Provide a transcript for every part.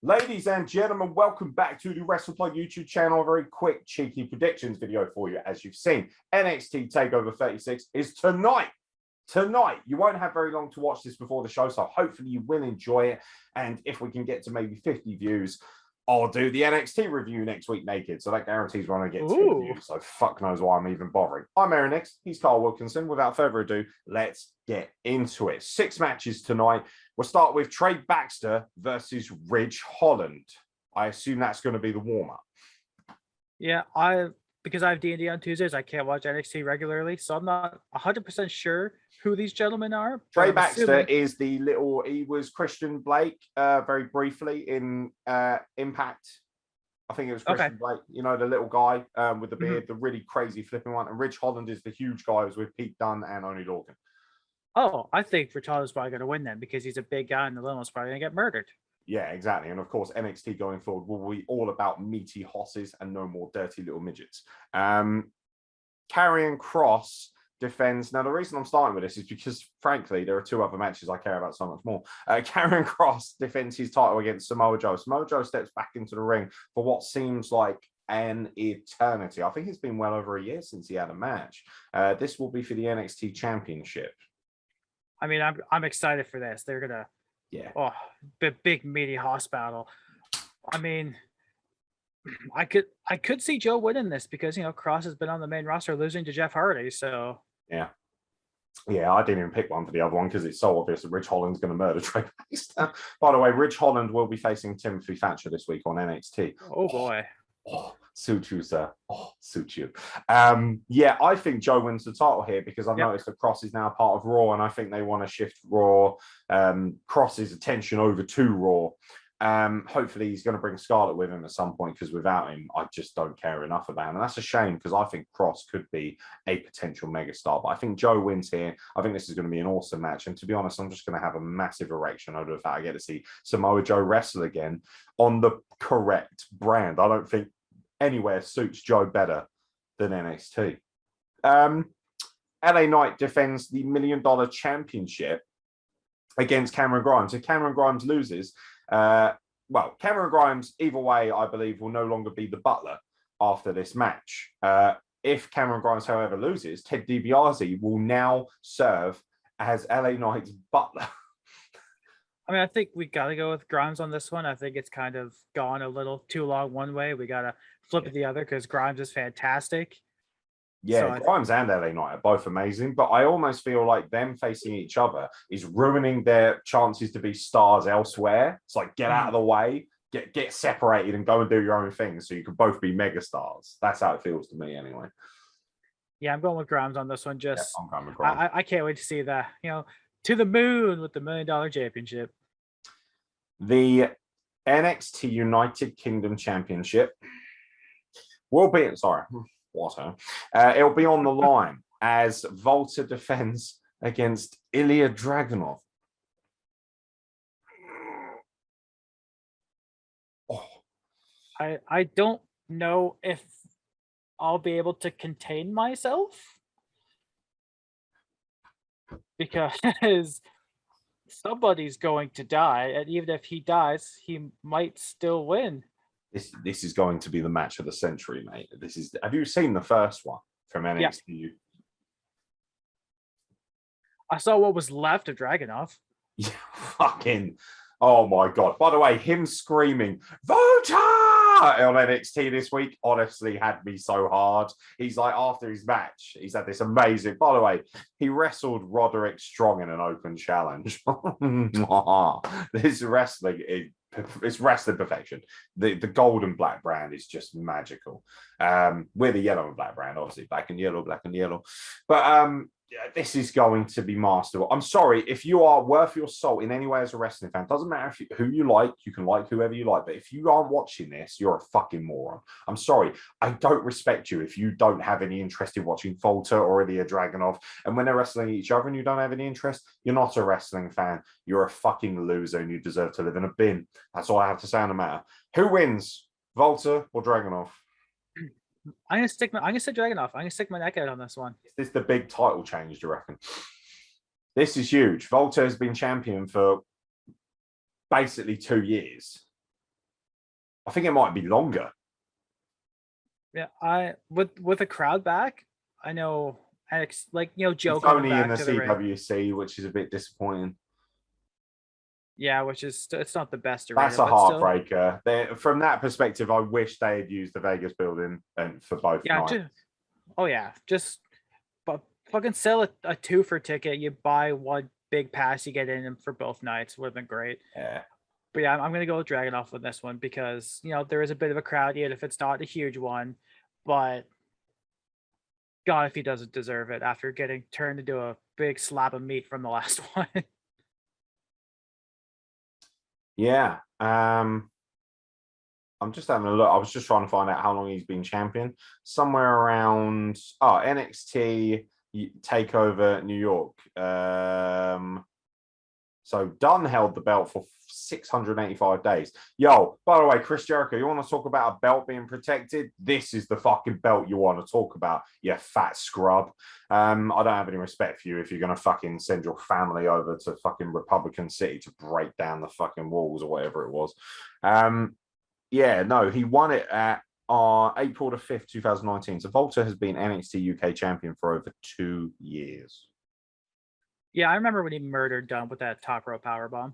Ladies and gentlemen, welcome back to the Wrestle Plug YouTube channel. A very quick, cheeky predictions video for you. As you've seen, NXT Takeover 36 is tonight. Tonight, you won't have very long to watch this before the show, so hopefully you will enjoy it. And if we can get to maybe 50 views, I'll do the NXT review next week naked. So that guarantees we're going to get 10 views. So fuck knows why I'm even bothering. I'm Aeron X. He's Kyle Wilkinson. Without further ado, let's get into it. 6 matches tonight. We'll start with Trey Baxter versus Ridge Holland. I assume that's going to be the warm-up. Yeah, because I have D&D on Tuesdays, I can't watch NXT regularly, so I'm not 100% sure who these gentlemen are. Trey Baxter is he was Christian Blake very briefly in Impact. I think it was Christian Blake, you know, the little guy with the beard, the really crazy flipping one. And Ridge Holland is the huge guy who's with Pete Dunne and Oney Lorcan. Oh, I think Ridge Holland's probably going to win then because he's a big guy and the little one's probably going to get murdered. Yeah, exactly. And of course, NXT going forward will be all about meaty hosses and no more dirty little midgets. Karrion Kross defends. Now, the reason I'm starting with this is because, frankly, there are 2 other matches I care about so much more. Karrion Kross defends his title against Samoa Joe. Samoa Joe steps back into the ring for what seems like an eternity. I think it's been well over a year since he had a match. This will be for the NXT Championship. I mean, I'm excited for this. They're gonna, big meaty hoss battle. I mean, I could see Joe winning this because Kross has been on the main roster losing to Jeff Hardy. So yeah, I didn't even pick one for the other one because it's so obvious that Ridge Holland's going to murder Trey Baxter. By the way, Ridge Holland will be facing Timothy Thatcher this week on NXT. Oh boy. Suit you, sir. Suit you. Yeah, I think Joe wins the title here because I've noticed that Kross is now part of Raw, and I think they want to shift Raw, Kross's attention over to Raw. Hopefully he's going to bring Scarlett with him at some point because without him, I just don't care enough about him. And that's a shame because I think Kross could be a potential megastar. But I think Joe wins here. I think this is going to be an awesome match. And to be honest, I'm just going to have a massive erection over the fact I get to see Samoa Joe wrestle again on the correct brand. I don't think anywhere suits Joe better than NXT. LA Knight defends the $1 Million Championship against Cameron Grimes. If Cameron Grimes loses, Cameron Grimes, either way, I believe, will no longer be the butler after this match. If Cameron Grimes, however, loses, Ted DiBiase will now serve as LA Knight's butler. I mean, I think we got to go with Grimes on this one. I think it's kind of gone a little too long one way. We got to flip it the other because Grimes is fantastic. Yeah, so Grimes and LA Knight are both amazing, but I almost feel like them facing each other is ruining their chances to be stars elsewhere. It's like, get out of the way, get separated and go and do your own thing so you can both be mega stars. That's how it feels to me anyway. Yeah, I'm going with Grimes on this one. I'm going with Grimes. I can't wait to see that, to the moon with the $1 Million Championship. The NXT United Kingdom Championship will be, it'll be on the line as Volta defends against Ilya Dragunov. I don't know if I'll be able to contain myself because somebody's going to die, and even if he dies, he might still win. This is going to be the match of the century, mate. Have you seen the first one from NXT? Yeah. I saw what was left of Dragunov. Yeah, fucking, oh my god. By the way, him screaming Volta on NXT this week honestly had me so hard. He's like, after his match, he's had this amazing, by the way, he wrestled Roderick Strong in an open challenge. This wrestling is, it's wrestling perfection. The gold and black brand is just magical. We're the yellow and black brand, obviously, black and yellow. But this is going to be masterful. I'm sorry, if you are worth your salt in any way as a wrestling fan, doesn't matter who you like, you can like whoever you like, but if you aren't watching this, you're a fucking moron. I'm sorry, I don't respect you if you don't have any interest in watching Volta or Ilya Dragunov, and when they're wrestling each other and you don't have any interest, you're not a wrestling fan. You're a fucking loser and you deserve to live in a bin. That's all I have to say on the matter. Who wins, Volta or Dragunov? I'm gonna say Dragunov. I'm gonna stick my neck out on this one. Is this the big title change, do you reckon? This is huge. Volta has been champion for basically 2 years. I think it might be longer. Yeah, I with a crowd back, I know Joe It's coming only in back the to the ring. CWC, which is a bit disappointing. Yeah, which is it's not the best arena. That's a but heartbreaker. From that perspective, I wish they had used the Vegas building and for both nights. Just but fucking sell a 2-for ticket. You buy one big pass, you get in for both nights. Would have been great. Yeah. But yeah, I'm gonna go with Dragunov with this one because there is a bit of a crowd yet if it's not a huge one, but God, if he doesn't deserve it after getting turned into a big slab of meat from the last one. Yeah. I'm just having a look. I was just trying to find out how long he's been champion. Somewhere around NXT Takeover New York. So Dunn held the belt for 685 days. Yo, by the way, Chris Jericho, you want to talk about a belt being protected? This is the fucking belt you want to talk about, you fat scrub. I don't have any respect for you if you're going to fucking send your family over to fucking Republican City to break down the fucking walls or whatever it was. Yeah, no, he won it at April the 5th, 2019. So Volta has been NXT UK champion for over 2 years. Yeah, I remember when he murdered Dunn with that top rope powerbomb.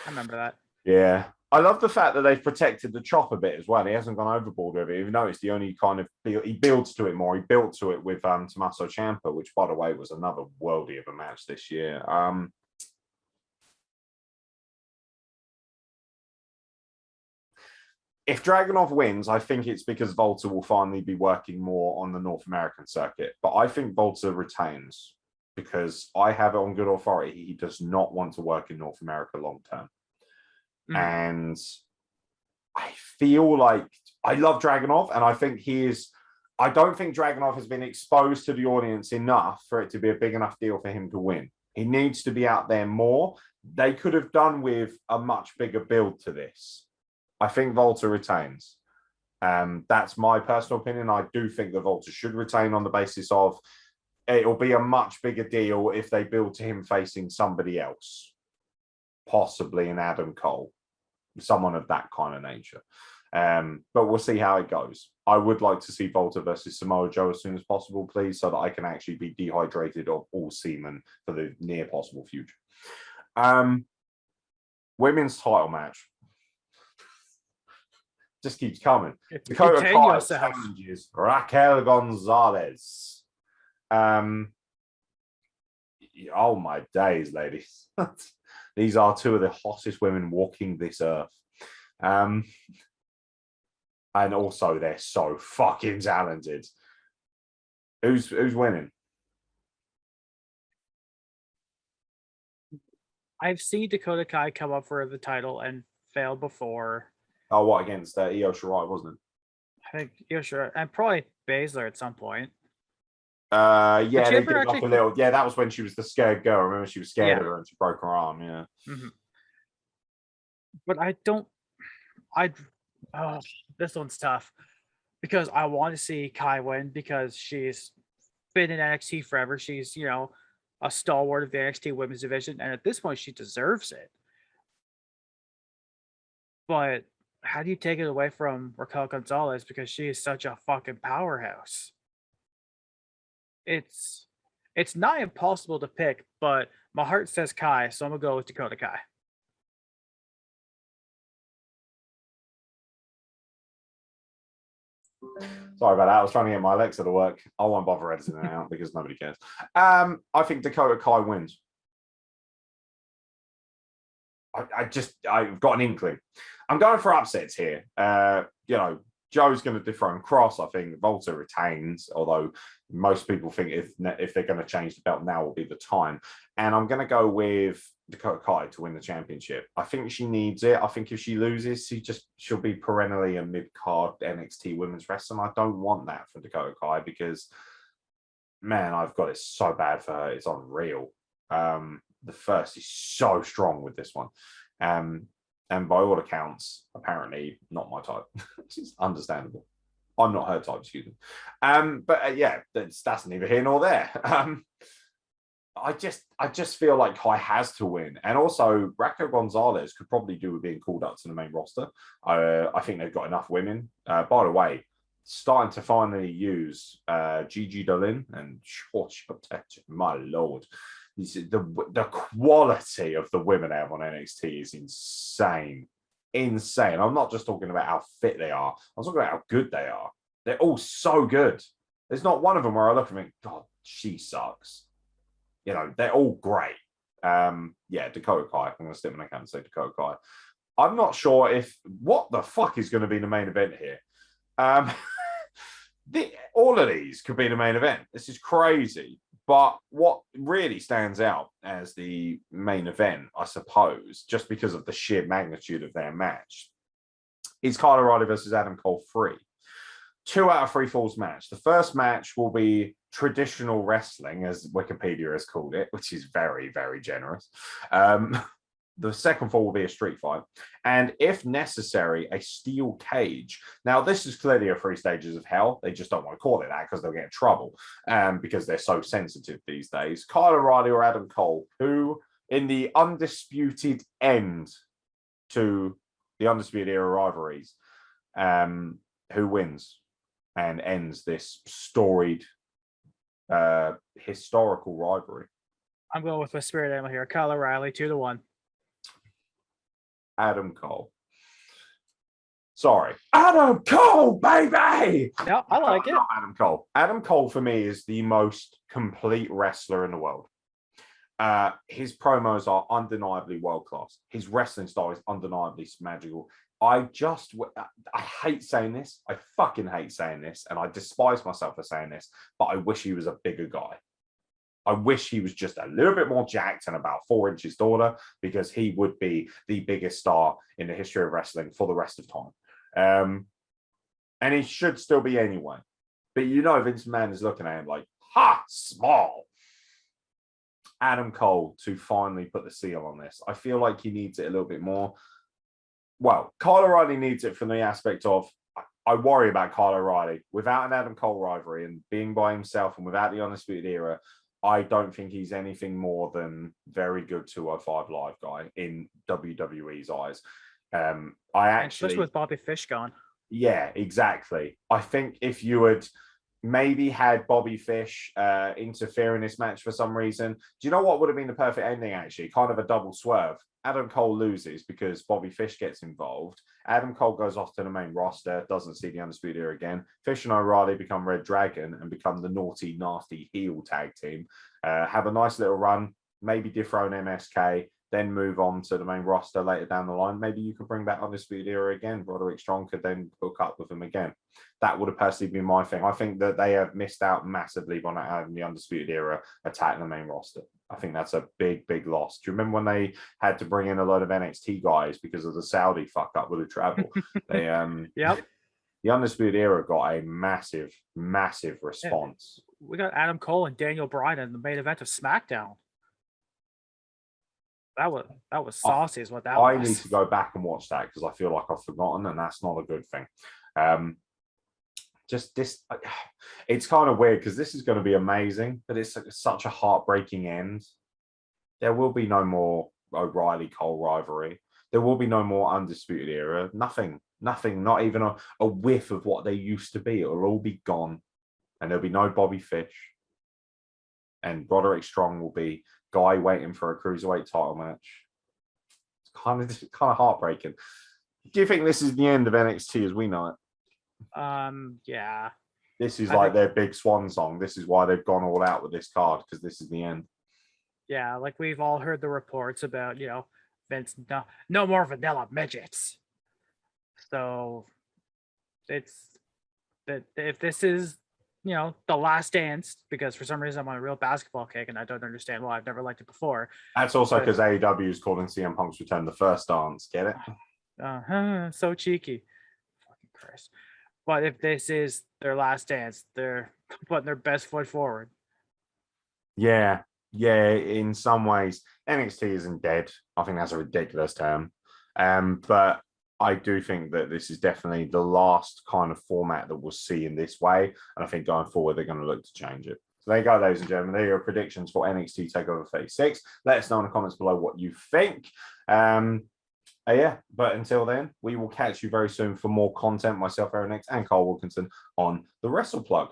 I remember that. Yeah. I love the fact that they've protected the chop a bit as well. He hasn't gone overboard with it. You've noticed he only kind of he builds to it more. He built to it with Tommaso Ciampa, which, by the way, was another worldie of a match this year. If Dragunov wins, I think it's because Volta will finally be working more on the North American circuit. But I think Volta retains because I have it on good authority. He does not want to work in North America long term. And I feel like I love Dragunov, and I think I don't think Dragunov has been exposed to the audience enough for it to be a big enough deal for him to win. He needs to be out there more. They could have done with a much bigger build to this. I think Volta retains. That's my personal opinion. I do think that Volta should retain on the basis of it'll be a much bigger deal if they build to him facing somebody else, possibly an Adam Cole, someone of that kind of nature. But we'll see how it goes. I would like to see Volta versus Samoa Joe as soon as possible, please, so that I can actually be dehydrated of all semen for the near possible future. Women's title match. Just keeps coming. Dakota Kai challenges Raquel Gonzalez. Oh my days, ladies. These are two of the hottest women walking this earth. And also they're so fucking talented. Who's winning? I've seen Dakota Kai come up for the title and fail before. Oh, what, against Io Shirai, wasn't it? I think Io Shirai and probably Baszler at some point. Yeah, they did like a little. Yeah, that was when she was the scared girl. I remember she was scared of her and she broke her arm. Yeah. But this one's tough because I want to see Kai win because she's been in NXT forever. She's a stalwart of the NXT Women's Division, and at this point, she deserves it. But how do you take it away from Raquel Gonzalez because she is such a fucking powerhouse? It's not impossible to pick, but my heart says Kai, so I'm gonna go with Dakota Kai. Sorry about that. I was trying to get my Alexa to work. I won't bother editing it out because nobody cares. I think Dakota Kai wins. I've got an inkling. I'm going for upsets here. Joe's going to dethrone Cross. I think Volta retains, although most people think if they're going to change the belt, now will be the time. And I'm going to go with Dakota Kai to win the championship. I think she needs it. I think if she loses, she'll be perennially a mid-card NXT women's wrestler. I don't want that for Dakota Kai because, man, I've got it so bad for her. It's unreal. The first is so strong with this one. And by all accounts, apparently not my type. It's understandable. I'm not her type, excuse me. But yeah, that's neither here nor there. I just feel like Kai has to win. And also, Raquel Gonzalez could probably do with being called up to the main roster. I think they've got enough women. By the way, starting to finally use Gigi Dolin and my lord. The quality of the women out on NXT is insane. Insane. I'm not just talking about how fit they are. I'm talking about how good they are. They're all so good. There's not one of them where I look and think, God, she sucks. You know, they're all great. Dakota Kai. I'm going to stick my neck out and say Dakota Kai. I'm not sure what the fuck is going to be the main event here. All of these could be the main event. This is crazy. But what really stands out as the main event, I suppose, just because of the sheer magnitude of their match, is Kyle O'Reilly versus Adam Cole 3. 2 out of 3 falls match. The first match will be traditional wrestling, as Wikipedia has called it, which is very, very generous. The second fall will be a street fight. And if necessary, a steel cage. Now, this is clearly a 3 stages of hell. They just don't want to call it that because they'll get in trouble because they're so sensitive these days. Kyle O'Reilly or Adam Cole, who in the undisputed end to the Undisputed Era rivalries, who wins and ends this storied historical rivalry? I'm going with my spirit animal here. Kyle O'Reilly, 2-1. Adam Cole. Sorry. Adam Cole, baby! Yeah, I like it. Adam Cole. Adam Cole, for me, is the most complete wrestler in the world. His promos are undeniably world-class. His wrestling style is undeniably magical. I hate saying this. I fucking hate saying this. And I despise myself for saying this. But I wish he was a bigger guy. I wish he was just a little bit more jacked and about 4 inches taller, because he would be the biggest star in the history of wrestling for the rest of time. And he should still be anyway. But Vince McMahon is looking at him like, ha, small. Adam Cole to finally put the seal on this. I feel like he needs it a little bit more. Well, Kyle O'Reilly needs it from the aspect of, I worry about Kyle O'Reilly. Without an Adam Cole rivalry and being by himself and without the Undisputed Era, I don't think he's anything more than very good 205 Live guy in WWE's eyes. Especially with Bobby Fish gone. Yeah, exactly. I think if you had maybe had Bobby Fish interfere in this match for some reason, do you know what would have been the perfect ending, actually? Kind of a double swerve. Adam Cole loses because Bobby Fish gets involved. Adam Cole goes off to the main roster, doesn't see the Undisputed Era again. Fish and O'Reilly become Red Dragon and become the naughty, nasty heel tag team. Have a nice little run, maybe dethrone MSK, then move on to the main roster later down the line. Maybe you could bring back Undisputed Era again. Roderick Strong could then hook up with him again. That would have personally been my thing. I think that they have missed out massively by not having the Undisputed Era attack the main roster. I think that's a big, big loss. Do you remember when they had to bring in a lot of NXT guys because of the Saudi fuck up with the travel? They Yep. The Undisputed Era got a massive, massive response. Yeah, we got Adam Cole and Daniel Bryan in the main event of SmackDown. That was saucy, is what that was. I need to go back and watch that because I feel like I've forgotten, and that's not a good thing. It's kind of weird because this is going to be amazing, but it's such a heartbreaking end. There will be no more O'Reilly Cole rivalry. There will be no more Undisputed Era. Nothing, not even a whiff of what they used to be. It will all be gone, and there'll be no Bobby Fish. And Roderick Strong will be guy waiting for a cruiserweight title match. It's kind of heartbreaking. Do you think this is the end of NXT as we know it? Yeah. This is like their big swan song. This is why they've gone all out with this card, because this is the end. Yeah, like we've all heard the reports about, Vince, no more vanilla midgets. So it's that if this is, the last dance, because for some reason I'm on a real basketball kick and I don't understand why. I've never liked it before. That's also because AEW is calling CM Punk's return the first dance. Get it? So cheeky. Fucking Christ. But if this is their last dance, they're putting their best foot forward. Yeah. In some ways, NXT isn't dead. I think that's a ridiculous term. But I do think that this is definitely the last kind of format that we'll see in this way. And I think going forward, they're going to look to change it. So there you go, ladies and gentlemen. There are your predictions for NXT Takeover 36. Let us know in the comments below what you think. Yeah, but until then, we will catch you very soon for more content. Myself, Aeron and Kyle Wilkinson on the Wrestle Plug.